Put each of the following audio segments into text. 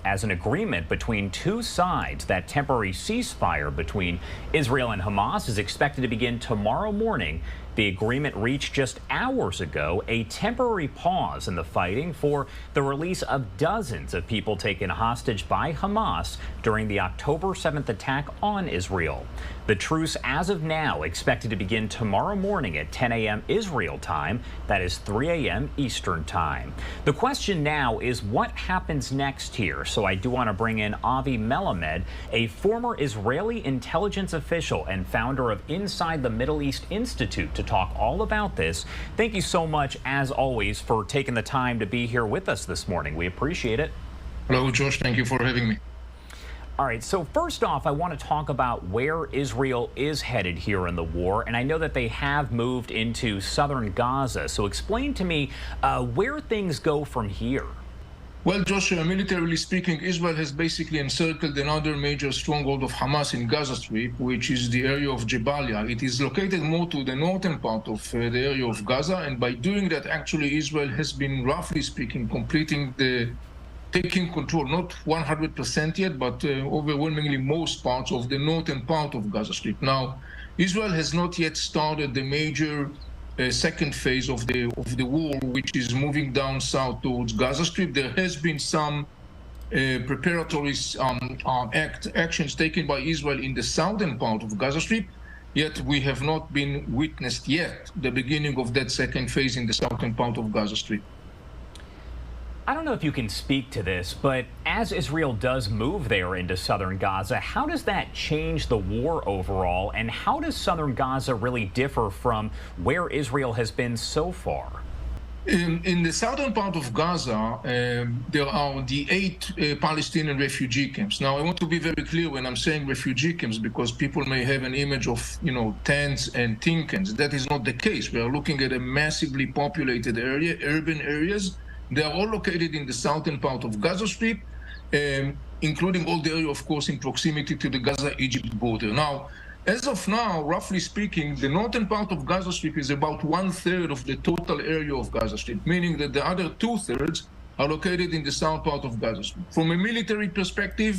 as an agreement between two sides. That temporary ceasefire between Israel and Hamas is expected to begin tomorrow morning. The agreement reached just hours ago, a temporary pause in the fighting for the release of dozens of people taken hostage by Hamas during the October 7th attack on Israel. The truce, as of now, expected to begin tomorrow morning at 10 a.m. Israel time. That is 3 a.m. Eastern time. The question now is what happens next here. So I do want to bring in Avi Melamed, a former Israeli intelligence official and founder of Inside the Middle East Institute, to talk all about this. Thank you so much, as always, for taking the time to be here with us this morning. We appreciate it. Hello, Josh. Thank you for having me. All right, so first off, I want to talk about where Israel is headed here in the war, and I know that they have moved into southern Gaza. So explain to me where things go from here. Well, Joshua, militarily speaking, Israel has basically encircled another major stronghold of Hamas in Gaza Strip, which is the area of Jabaliya. It is located more to the northern part of the area of Gaza, and by doing that, actually, Israel has been, roughly speaking, taking control, not 100% yet, but overwhelmingly most parts of the northern part of Gaza Strip. Now, Israel has not yet started the major second phase of the war, which is moving down south towards Gaza Strip. There has been some preparatory actions taken by Israel in the southern part of Gaza Strip, yet we have not been witnessed yet the beginning of that second phase in the southern part of Gaza Strip. I don't know if you can speak to this, but as Israel does move there into southern Gaza, how does that change the war overall, and how does southern Gaza really differ from where Israel has been so far? In the southern part of Gaza, there are the 8 Palestinian refugee camps. Now, I want to be very clear when I'm saying refugee camps, because people may have an image of, tents and tin cans. That is not the case. We are looking at a massively populated area, urban areas. They are all located in the southern part of Gaza Strip, including all the area, of course, in proximity to the Gaza-Egypt border. Now, as of now, roughly speaking, the northern part of Gaza Strip is about 1/3 of the total area of Gaza Strip, meaning that the other 2/3 are located in the south part of Gaza Strip. From a military perspective,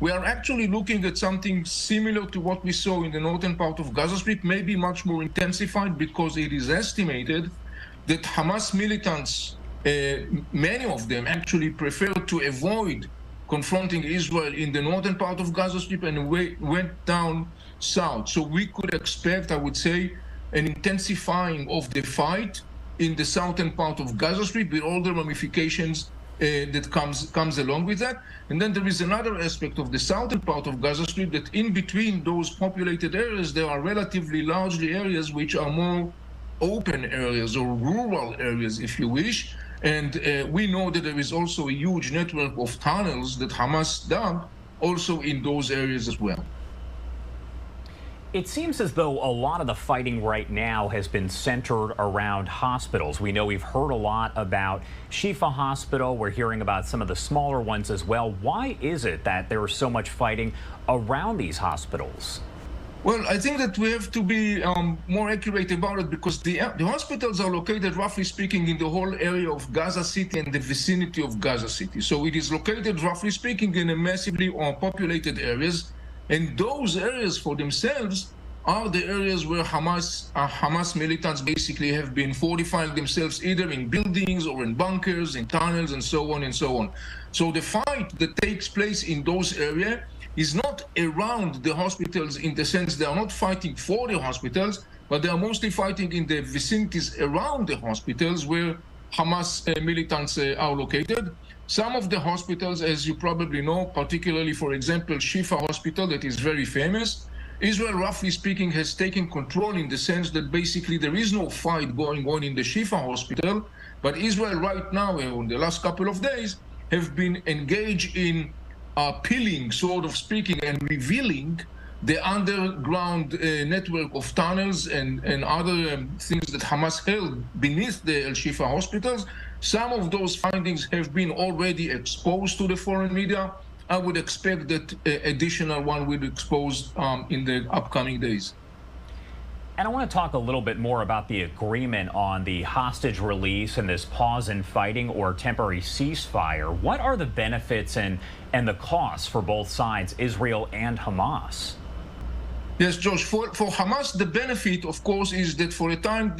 we are actually looking at something similar to what we saw in the northern part of Gaza Strip, maybe much more intensified, because it is estimated that Hamas militants, many of them actually prefer to avoid confronting Israel in the northern part of Gaza Strip and went down south. So we could expect, I would say, an intensifying of the fight in the southern part of Gaza Strip with all the ramifications that comes along with that. And then there is another aspect of the southern part of Gaza Strip, that in between those populated areas, there are relatively largely areas which are more open areas or rural areas, if you wish. And we know that there is also a huge network of tunnels that Hamas dug also in those areas as well. It seems as though a lot of the fighting right now has been centered around hospitals. We know we've heard a lot about Shifa Hospital. We're hearing about some of the smaller ones as well. Why is it that there is so much fighting around these hospitals? Well, I think that we have to be more accurate about it, because the hospitals are located, roughly speaking, in the whole area of Gaza City and the vicinity of Gaza City. So it is located, roughly speaking, in a massively populated areas. And those areas for themselves are the areas where Hamas militants basically have been fortifying themselves, either in buildings or in bunkers, in tunnels, and so on and so on. So the fight that takes place in those areas is not around the hospitals, in the sense they are not fighting for the hospitals, but they are mostly fighting in the vicinities around the hospitals where Hamas militants are located. Some of the hospitals, as you probably know, particularly, for example, Shifa Hospital, that is very famous, Israel, roughly speaking, has taken control in the sense that basically there is no fight going on in the Shifa Hospital, but Israel right now, in the last couple of days, have been engaged in peeling, sort of speaking, and revealing the underground network of tunnels and other things that Hamas held beneath the Al-Shifa hospitals. Some of those findings have been already exposed to the foreign media. I would expect that additional one will be exposed in the upcoming days. And I want to talk a little bit more about the agreement on the hostage release and this pause in fighting or temporary ceasefire. What are the benefits and the costs for both sides, Israel and Hamas? Yes, Josh. For Hamas, the benefit, of course, is that for the time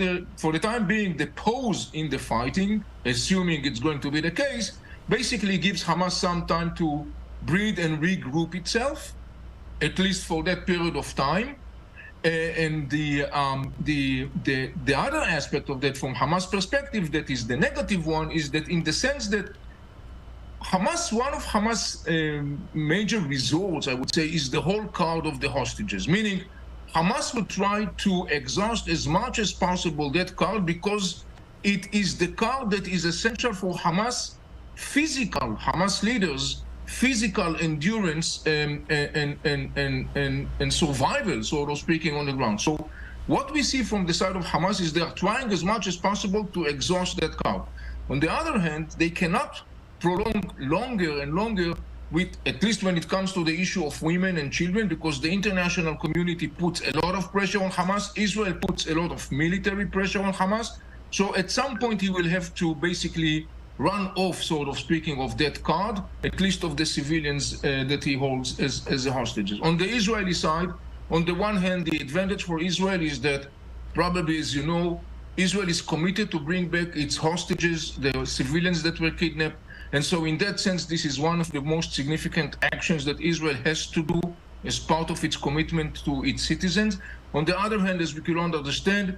being, the pause in the fighting, assuming it's going to be the case, basically gives Hamas some time to breathe and regroup itself, at least for that period of time. And the other aspect of that, from Hamas' perspective, that is the negative one, is that in the sense that one of Hamas' major resorts, I would say, is the whole card of the hostages, meaning Hamas will try to exhaust as much as possible that card because it is the card that is essential for Hamas leaders' physical endurance and survival, sort of speaking, on the ground. So what we see from the side of Hamas is they are trying as much as possible to exhaust that card. On the other hand, they cannot prolong longer and longer, with, at least when it comes to the issue of women and children, because the international community puts a lot of pressure on Hamas. Israel puts a lot of military pressure on Hamas. So at some point, he will have to basically run off, sort of speaking, of that card, at least of the civilians that he holds as the hostages. On the Israeli side, on the one hand, the advantage for Israel is that probably, as you know, Israel is committed to bring back its hostages, the civilians that were kidnapped. And so in that sense, this is one of the most significant actions that Israel has to do as part of its commitment to its citizens. On the other hand, as we can understand,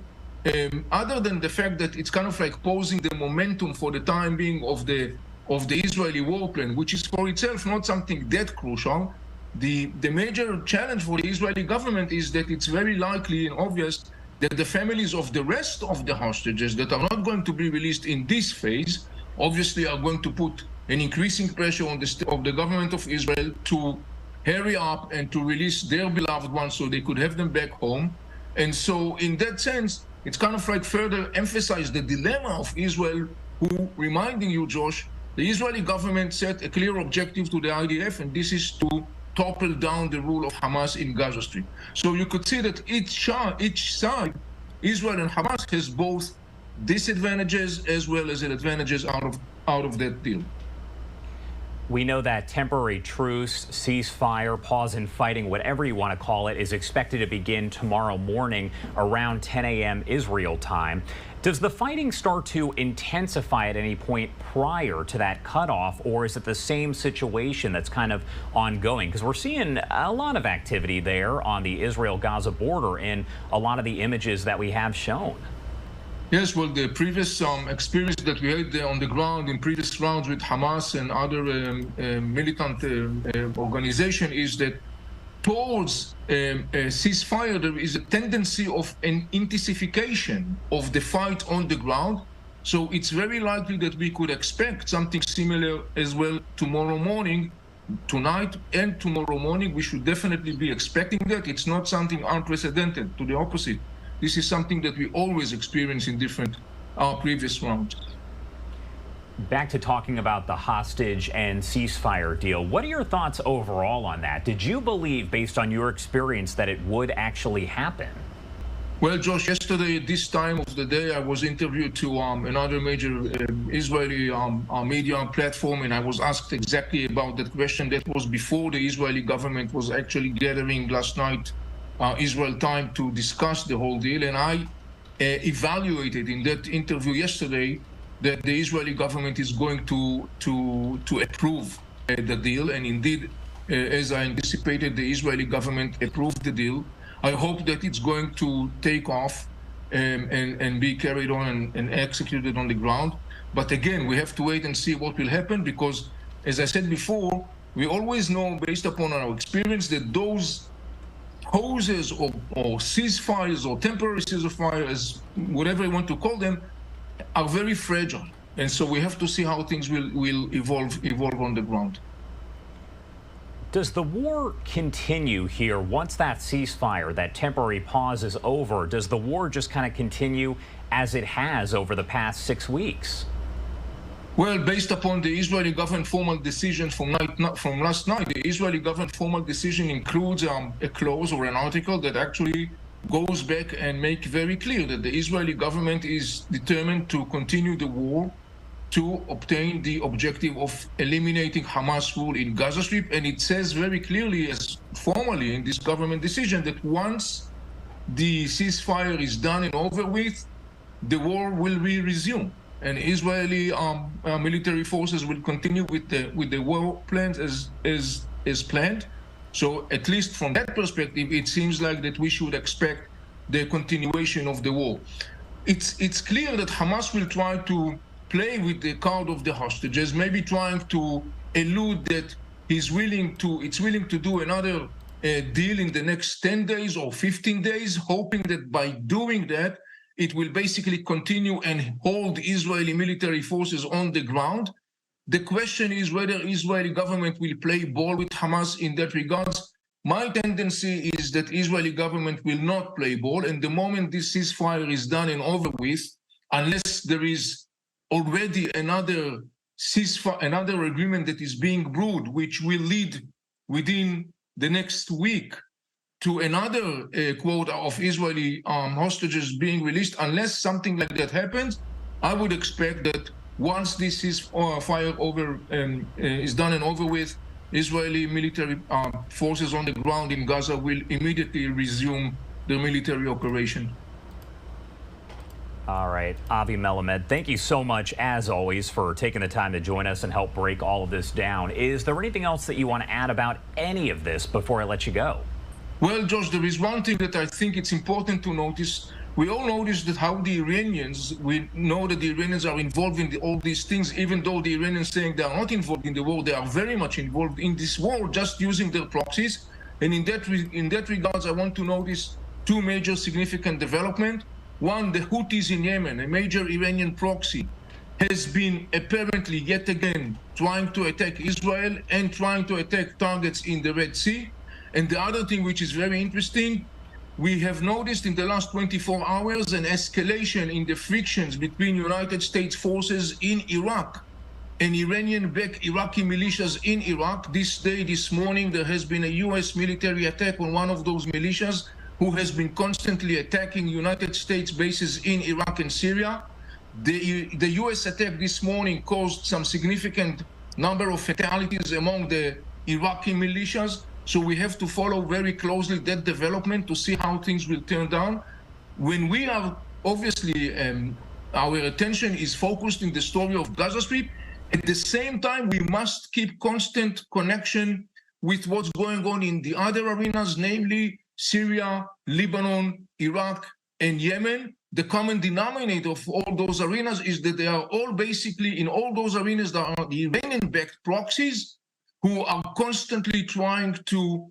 other than the fact that it's kind of like posing the momentum for the time being of the Israeli war plan, which is for itself not something that crucial, the major challenge for the Israeli government is that it's very likely and obvious that the families of the rest of the hostages that are not going to be released in this phase obviously are going to put an increasing pressure on the government of Israel to hurry up and to release their beloved ones so they could have them back home. And so in that sense, it's kind of like further emphasize the dilemma of Israel, who, reminding you, Josh, the Israeli government set a clear objective to the IDF, and this is to topple down the rule of Hamas in Gaza Strip. So you could see that each side, Israel and Hamas, has both disadvantages as well as advantages out of that deal. We know that temporary truce, ceasefire, pause in fighting, whatever you want to call it, is expected to begin tomorrow morning around 10 a.m. Israel time. Does the fighting start to intensify at any point prior to that cutoff, or is it the same situation that's kind of ongoing? Because we're seeing a lot of activity there on the Israel-Gaza border in a lot of the images that we have shown. Yes, well, the previous experience that we had on the ground in previous rounds with Hamas and other militant organization is that towards a ceasefire, there is a tendency of an intensification of the fight on the ground. So it's very likely that we could expect something similar as well tomorrow morning, tonight and tomorrow morning. We should definitely be expecting that. It's not something unprecedented, to the opposite. This is something that we always experience in different previous rounds. Back to talking about the hostage and ceasefire deal. What are your thoughts overall on that? Did you believe, based on your experience, that it would actually happen? Well, Josh, yesterday at this time of the day, I was interviewed to another major Israeli media platform, and I was asked exactly about that question. That was before the Israeli government was actually gathering last night Israel time to discuss the whole deal, and I evaluated in that interview yesterday that the Israeli government is going to approve the deal, and indeed, as I anticipated, the Israeli government approved the deal. I hope that it's going to take off and be carried on and executed on the ground. But again, we have to wait and see what will happen, because, as I said before, we always know, based upon our experience, that those pauses or ceasefires or temporary ceasefires, whatever you want to call them, are very fragile. And so we have to see how things will evolve on the ground. Does the war continue here once that ceasefire, that temporary pause, is over? Does the war just kind of continue as it has over the past 6 weeks? Well, based upon the Israeli government formal decision from last night, the Israeli government formal decision includes a clause or an article that actually goes back and make very clear that the Israeli government is determined to continue the war to obtain the objective of eliminating Hamas rule in Gaza Strip. And it says very clearly, as formally in this government decision, that once the ceasefire is done and over with, the war will be resumed. And Israeli military forces will continue with the war plans as planned. So at least from that perspective, it seems like that we should expect the continuation of the war. It's clear that Hamas will try to play with the card of the hostages, maybe trying to elude that it's willing to do another deal in the next 10 days or 15 days, hoping that by doing that, it will basically continue and hold Israeli military forces on the ground. The question is whether Israeli government will play ball with Hamas in that regards. My tendency is that Israeli government will not play ball, and the moment this ceasefire is done and over with, unless there is already another ceasefire, another agreement that is being brewed, which will lead within the next week to another quota of Israeli hostages being released, unless something like that happens, I would expect that once this ceasefire is done and over with, Israeli military forces on the ground in Gaza will immediately resume their military operation. All right, Avi Melamed, thank you so much, as always, for taking the time to join us and help break all of this down. Is there anything else that you want to add about any of this before I let you go? Well, Josh, there is one thing that I think it's important to notice. We all notice that how the Iranians, we know that the Iranians are involved in all these things, even though the Iranians saying they are not involved in the war, they are very much involved in this war, just using their proxies. And in that regards, I want to notice two major significant developments. One, the Houthis in Yemen, a major Iranian proxy, has been apparently yet again trying to attack Israel and trying to attack targets in the Red Sea. And the other thing which is very interesting, we have noticed in the last 24 hours an escalation in the frictions between United States forces in Iraq and Iranian-backed Iraqi militias in Iraq. This morning, there has been a U.S. military attack on one of those militias who has been constantly attacking United States bases in Iraq and Syria. The U.S. attack this morning caused some significant number of fatalities among the Iraqi militias. So we have to follow very closely that development to see how things will turn down. When we are obviously, our attention is focused in the story of Gaza Strip. At the same time, we must keep constant connection with what's going on in the other arenas, namely Syria, Lebanon, Iraq, and Yemen. The common denominator of all those arenas is that they are all basically, in all those arenas, there are the Iranian-backed proxies who are constantly trying to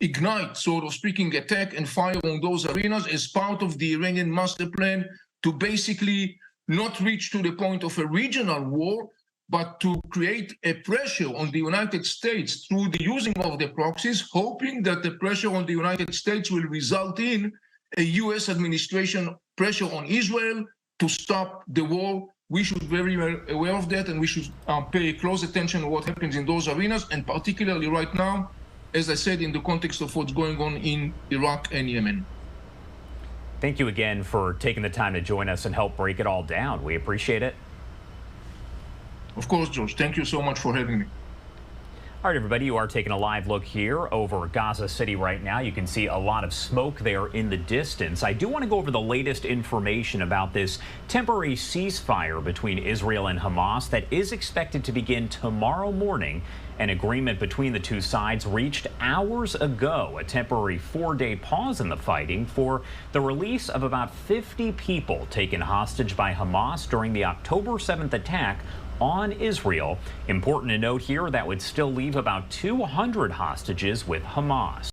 ignite, sort of speaking, attack and fire on those arenas as part of the Iranian master plan to basically not reach to the point of a regional war, but to create a pressure on the United States through the using of the proxies, hoping that the pressure on the United States will result in a U.S. administration pressure on Israel to stop the war. We should be very well aware of that, and we should pay close attention to what happens in those arenas, and particularly right now, as I said, in the context of what's going on in Iraq and Yemen. Thank you again for taking the time to join us and help break it all down. We appreciate it. Of course, George. Thank you so much for having me. All right, everybody, you are taking a live look here over Gaza City right now. You can see a lot of smoke there in the distance. I do want to go over the latest information about this temporary ceasefire between Israel and Hamas that is expected to begin tomorrow morning. An agreement between the two sides reached hours ago, a temporary 4-day pause in the fighting for the release of about 50 people taken hostage by Hamas during the October 7th attack on Israel. Important to note here, that would still leave about 200 hostages with Hamas.